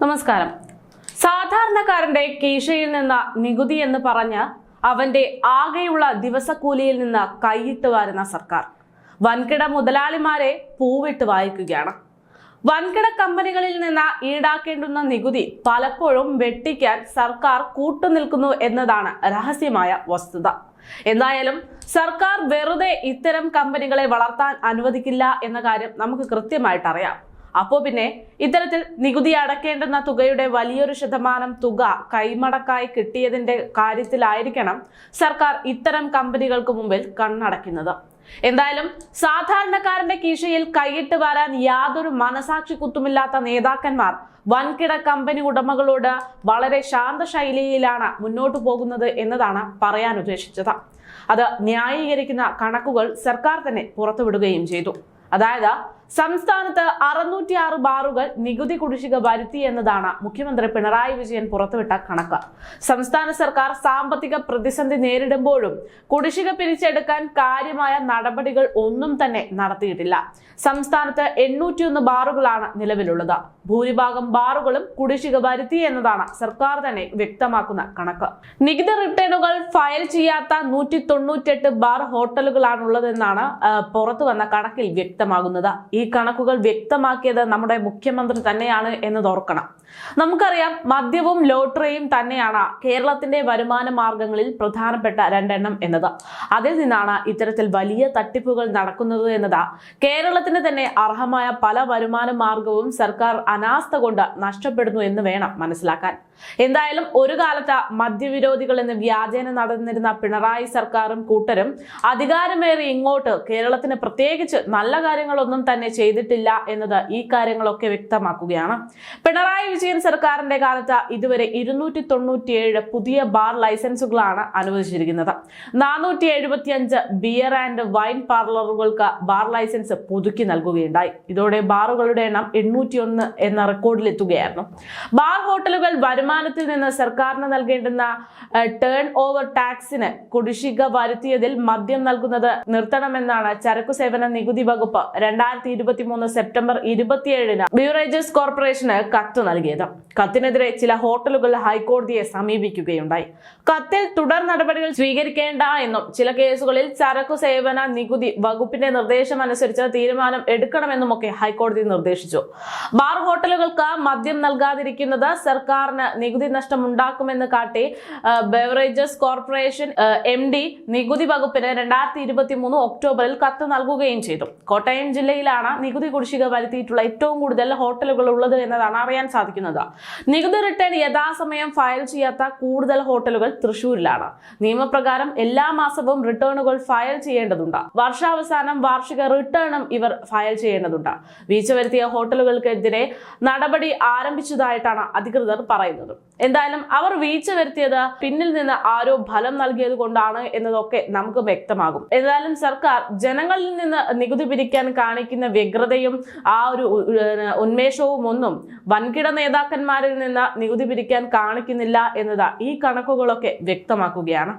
നമസ്കാരം. സാധാരണക്കാരന്റെ കീശയിൽ നിന്ന് നികുതി എന്ന് പറഞ്ഞ് അവന്റെ ആകെയുള്ള ദിവസക്കൂലിയിൽ നിന്ന് കൈയിട്ട് വാരുന്ന സർക്കാർ വൻകിട മുതലാളിമാരെ പൂവിട്ട് വായിക്കുകയാണ്. വൻകിട കമ്പനികളിൽ നിന്ന് ഈടാക്കേണ്ടുന്ന നികുതി പലപ്പോഴും വെട്ടിക്കാൻ സർക്കാർ കൂട്ടുനിൽക്കുന്നു എന്നതാണ് രഹസ്യമായ വസ്തുത. എന്തായാലും സർക്കാർ വെറുതെ ഇത്തരം കമ്പനികളെ വളർത്താൻ അനുവദിക്കില്ല എന്ന കാര്യം നമുക്ക് കൃത്യമായിട്ട് അറിയാം. അപ്പോ പിന്നെ ഇത്തരത്തിൽ നികുതി അടക്കേണ്ടുന്ന തുകയുടെ വലിയൊരു ശതമാനം തുക കൈമടക്കായി കിട്ടിയതിന്റെ കാര്യത്തിലായിരിക്കണം സർക്കാർ ഇത്തരം കമ്പനികൾക്ക് മുമ്പിൽ കണ്ണടയ്ക്കുന്നത്. എന്തായാലും സാധാരണക്കാരന്റെ കീശയിൽ കൈയിട്ട് വരാൻ യാതൊരു മനസാക്ഷി കുത്തുമില്ലാത്ത നേതാക്കന്മാർ വൻകിട കമ്പനി ഉടമകളോട് വളരെ ശാന്ത ശൈലിയിലാണ് മുന്നോട്ടു പോകുന്നത് എന്നതാണ് പറയാൻ ഉദ്ദേശിച്ചത്. അത് ന്യായീകരിക്കുന്ന കണക്കുകൾ സർക്കാർ തന്നെ പുറത്തുവിടുകയും ചെയ്തു. അതായത് സംസ്ഥാനത്ത് 606 ബാറുകൾ നികുതി കുടിശ്ശിക വരുത്തി എന്നതാണ് മുഖ്യമന്ത്രി പിണറായി വിജയൻ പുറത്തുവിട്ട കണക്ക്. സംസ്ഥാന സർക്കാർ സാമ്പത്തിക പ്രതിസന്ധി നേരിടുമ്പോഴും കുടിശ്ശിക പിരിച്ചെടുക്കാൻ കാര്യമായ നടപടികൾ ഒന്നും തന്നെ നടത്തിയിട്ടില്ല. സംസ്ഥാനത്ത് 801 ബാറുകളാണ് നിലവിലുള്ളത്. ഭൂരിഭാഗം ബാറുകളും കുടിശ്ശിക വരുത്തി എന്നതാണ് സർക്കാർ തന്നെ വ്യക്തമാക്കുന്ന കണക്ക്. നികുതി റിട്ടേണുകൾ ഫയൽ ചെയ്യാത്ത 198 ബാർ ഹോട്ടലുകളാണുള്ളതെന്നാണ് പുറത്തു വന്ന കണക്കിൽ വ്യക്തമാകുന്നത്. ഈ കണക്കുകൾ വ്യക്തമാക്കിയത് നമ്മുടെ മുഖ്യമന്ത്രി തന്നെയാണ് എന്നത് ഓർക്കണം. നമുക്കറിയാം, മദ്യവും ലോട്ടറിയും തന്നെയാണ് കേരളത്തിന്റെ വരുമാന മാർഗങ്ങളിൽ പ്രധാനപ്പെട്ട രണ്ടെണ്ണം എന്നത്. അതിൽ നിന്നാണ് ഇത്തരത്തിൽ വലിയ തട്ടിപ്പുകൾ നടക്കുന്നത് എന്നത് കേരളത്തിന് തന്നെ അർഹമായ പല വരുമാന മാർഗവും സർക്കാർ അനാസ്ഥ കൊണ്ട് നഷ്ടപ്പെടുന്നു എന്ന് വേണം മനസ്സിലാക്കാൻ. എന്തായാലും ഒരു കാലത്ത് മദ്യവിരോധികൾ എന്ന് വ്യാജേന നടന്നിരുന്ന പിണറായി സർക്കാരും കൂട്ടരും അധികാരമേറി ഇങ്ങോട്ട് കേരളത്തിന് പ്രത്യേകിച്ച് നല്ല കാര്യങ്ങളൊന്നും തന്നെ ചെയ്തിട്ടില്ല എന്നത് ഈ കാര്യങ്ങളൊക്കെ വ്യക്തമാക്കുകയാണ്. പിണറായി വിജയൻ സർക്കാരിന്റെ കാലത്ത് ഇതുവരെ 297 പുതിയ ബാർ ലൈസൻസുകളാണ് അനുവദിച്ചിരിക്കുന്നത്. 475 ബിയർ ആൻഡ് വൈൻ പാർലറുകൾക്ക് ബാർ ലൈസൻസ് പുതുക്കി നൽകുകയുണ്ടായി. ഇതോടെ ബാറുകളുടെ എണ്ണം 801 എന്ന റെക്കോർഡിലെത്തുകയായിരുന്നു. ബാർ ഹോട്ടലുകൾ വരുമാനത്തിൽ നിന്ന് സർക്കാരിന് നൽകേണ്ടുന്ന ടേൺ ഓവർ ടാക്സിന് കുടിശ്ശിക വരുത്തിയതിൽ മദ്യം നൽകുന്നത് നിർത്തണമെന്നാണ് ചരക്കു സേവന നികുതി വകുപ്പ് 2023 സെപ്റ്റംബർ 27-ന് ബ്യൂറേജസ് കോർപ്പറേഷന് കത്ത് നൽകിയത്. കത്തിനെതിരെ ചില ഹോട്ടലുകൾ ഹൈക്കോടതിയെ സമീപിക്കുകയുണ്ടായി. കത്തിൽ തുടർ നടപടികൾ സ്വീകരിക്കേണ്ട എന്നും ചില കേസുകളിൽ ചരക്കു സേവന നികുതി വകുപ്പിന്റെ നിർദ്ദേശമനുസരിച്ച് തീരുമാനം എടുക്കണമെന്നുമൊക്കെ ഹൈക്കോടതി നിർദ്ദേശിച്ചു. ബാർ ഹോട്ടലുകൾക്ക് മദ്യം നൽകാതിരിക്കുന്നത് സർക്കാരിന് നികുതി നഷ്ടം ഉണ്ടാക്കുമെന്ന് കാട്ടി ബെവറേജസ് കോർപ്പറേഷൻ MD നികുതി വകുപ്പിന് 2023 ഒക്ടോബറിൽ കത്ത് നൽകുകയും ചെയ്തു. കോട്ടയം ജില്ലയിലാണ് നികുതി കുടിശ്ശിക വരുത്തിയിട്ടുള്ള ഏറ്റവും കൂടുതൽ ഹോട്ടലുകൾ ഉള്ളത് എന്നതാണ് അറിയാൻ സാധിക്കുന്നത്. നികുതി റിട്ടേൺ യഥാസമയം ഫയൽ ചെയ്യാത്ത കൂടുതൽ ഹോട്ടലുകൾ തൃശ്ശൂരിലാണ്. നിയമപ്രകാരം എല്ലാ മാസവും റിട്ടേണുകൾ ഫയൽ ചെയ്യേണ്ടതുണ്ട്. വർഷാവസാനം വാർഷിക റിട്ടേണും ഇവർ ഫയൽ ചെയ്യേണ്ടതുണ്ട്. വീഴ്ച വരുത്തിയ ഹോട്ടലുകൾക്കെതിരെ നടപടി ആരംഭിച്ചതായിട്ടാണ് അധികൃതർ പറയുന്നത്. എന്തായാലും അവർ വീഴ്ച വരുത്തിയത് പിന്നിൽ നിന്ന് ആരോ ഫലം നൽകിയത് കൊണ്ടാണ് എന്നതൊക്കെ നമുക്ക് വ്യക്തമാകും. എന്തായാലും സർക്കാർ ജനങ്ങളിൽ നിന്ന് നികുതി പിരിക്കാൻ കാണിക്കുന്ന വ്യഗ്രതയും ആ ഒരു ഉന്മേഷവും ഒന്നും വൻകിട നേതാക്കന്മാരിൽ നിന്ന് നികുതി പിരിക്കാൻ കാണിക്കുന്നില്ല എന്നത് ഈ കണക്കുകളൊക്കെ വ്യക്തമാക്കുകയാണ്.